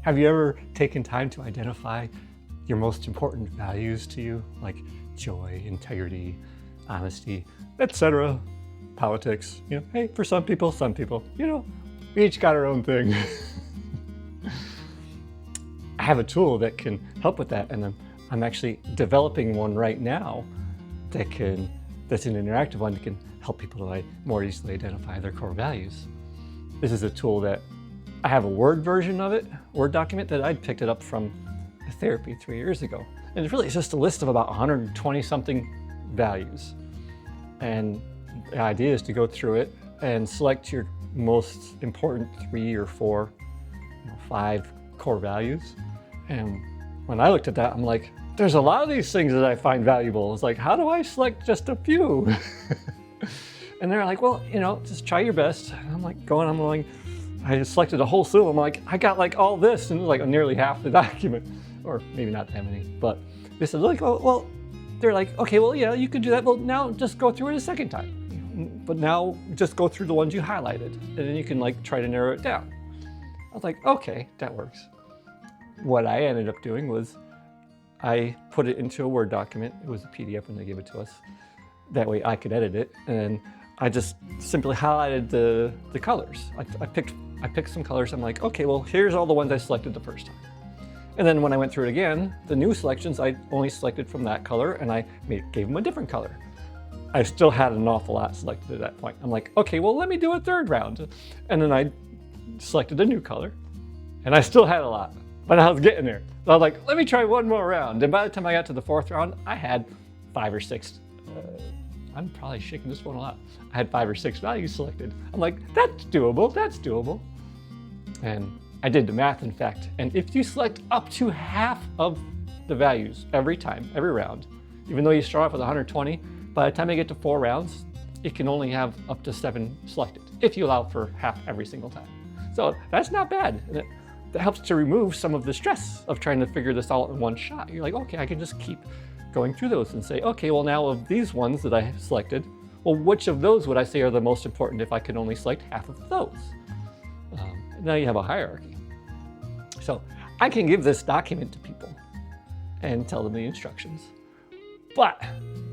Have you ever taken time to identify your most important values to you, like joy, integrity, honesty, etc.? Politics, hey, for some people, we each got our own thing. I have a tool that can help with that, and I'm actually developing one right now that's an interactive one that can help people to more easily identify their core values. This is a tool that I have a Word version of it, Word document that I'd picked it up from therapy 3 years ago. And it's just a list of about 120 something values. And the idea is to go through it and select your most important 3 or 4, 5 core values. And when I looked at that, I'm like, there's a lot of these things that I find valuable. It's like, how do I select just a few? And they're like, well, just try your best. And I'm like going, I just selected a whole slew. I'm like, I got all this, and it was like nearly half the document, or maybe not that many. But they said, well, they're like, okay, well, yeah, you can do that. Well, now just go through it a second time. But now just go through the ones you highlighted, and then you can try to narrow it down. I was like, okay, that works. What I ended up doing was I put it into a Word document. It was a PDF when they gave it to us. That way I could edit it, and I just simply highlighted the colors. I picked some colors. I'm like, okay, well, here's all the ones I selected the first time. And then when I went through it again, the new selections I only selected from that color, and I gave them a different color. I still had an awful lot selected at that point. I'm like, okay, well, let me do a third round. And then I selected a new color, and I still had a lot, but I was getting there. So I was like, let me try one more round. And by the time I got to the 4th round, I had 5 or 6. I'm probably shaking this one a lot. I had 5 or 6 values selected. I'm like, that's doable. And I did the math, in fact. And if you select up to half of the values every time, every round, even though you start off with 120, by the time you get to 4 rounds, it can only have up to 7 selected, if you allow for half every single time. So that's not bad. And that helps to remove some of the stress of trying to figure this all in one shot. You're like, okay, I can just keep going through those and say, okay, well, now of these ones that I selected, well, which of those would I say are the most important if I could only select half of those? Now you have a hierarchy. So I can give this document to people and tell them the instructions, but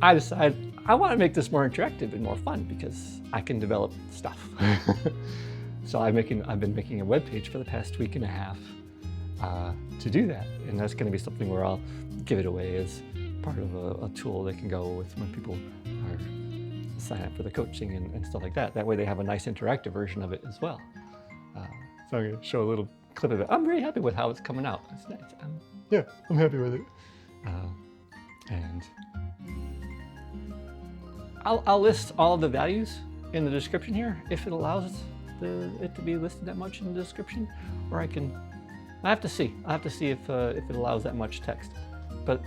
I decided I want to make this more interactive and more fun because I can develop stuff. So I've been making a web page for the past week and a half to do that, and that's going to be something where I'll give it away as part of a tool they can go with when people are sign up for the coaching and stuff like that. That way they have a nice interactive version of it as well. So I'm going to show a little clip of it. I'm very happy with how it's coming out. It's nice. I'm happy with it. And I'll list all of the values in the description here if it allows it to be listed that much in the description, or I have to see. I'll have to see if it allows that much text. But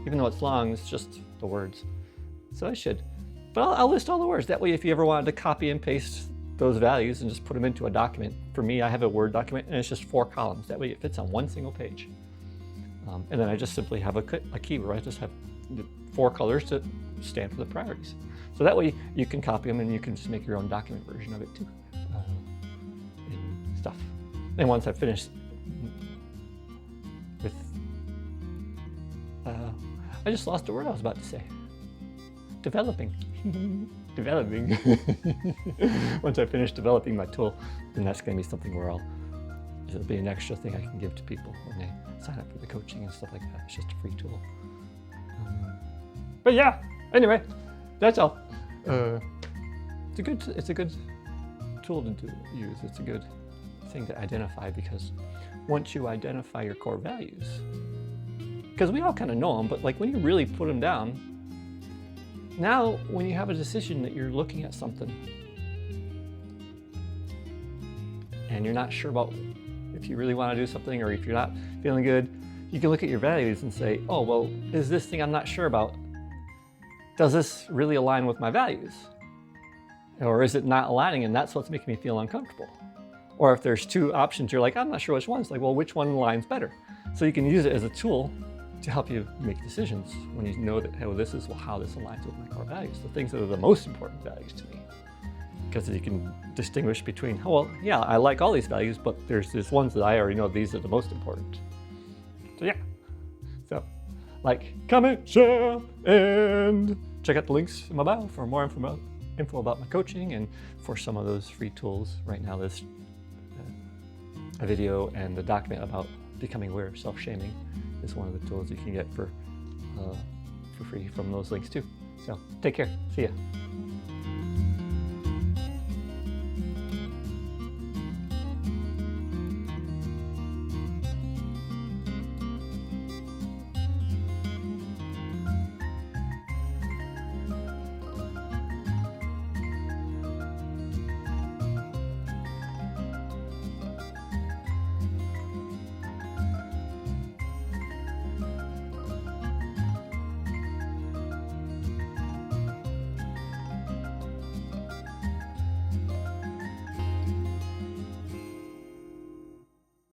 even though it's long, it's just the words. So I should. But I'll list all the words. That way, if you ever wanted to copy and paste those values and just put them into a document. For me, I have a Word document, and it's just 4 columns. That way it fits on one single page. And then I just simply have a key where I just have 4 colors to stand for the priorities. So that way you can copy them and you can just make your own document version of it too. And stuff. And once I've finished with, I just lost the word I was about to say. Developing. Once I finish developing my tool, then that's going to be something where it'll be an extra thing I can give to people when they sign up for the coaching and stuff like that. It's just a free tool. But yeah, anyway, that's all. It's a good tool to use. It's a good thing to identify, because once you identify your core values, because we all kind of know them, but when you really put them down, now when you have a decision that you're looking at something and you're not sure about if you really want to do something, or if you're not feeling good, you can look at your values and say, oh, well, is this thing I'm not sure about, does this really align with my values? Or is it not aligning and that's what's making me feel uncomfortable? Or if there's 2 options, you're like, I'm not sure which one. It's like, well, which one aligns better? So you can use it as a tool to help you make decisions when you know that, oh, this is how this aligns with my core values, the things that are the most important values to me. because you can distinguish between, oh, well, yeah, I like all these values, but there's these ones that I already know these are the most important. So yeah, so like, comment, share, and check out the links in my bio for more info about my coaching and for some of those free tools. Right now, there's a video and a document about becoming aware of self-shaming is one of the tools you can get for free from those links too. So take care. See ya.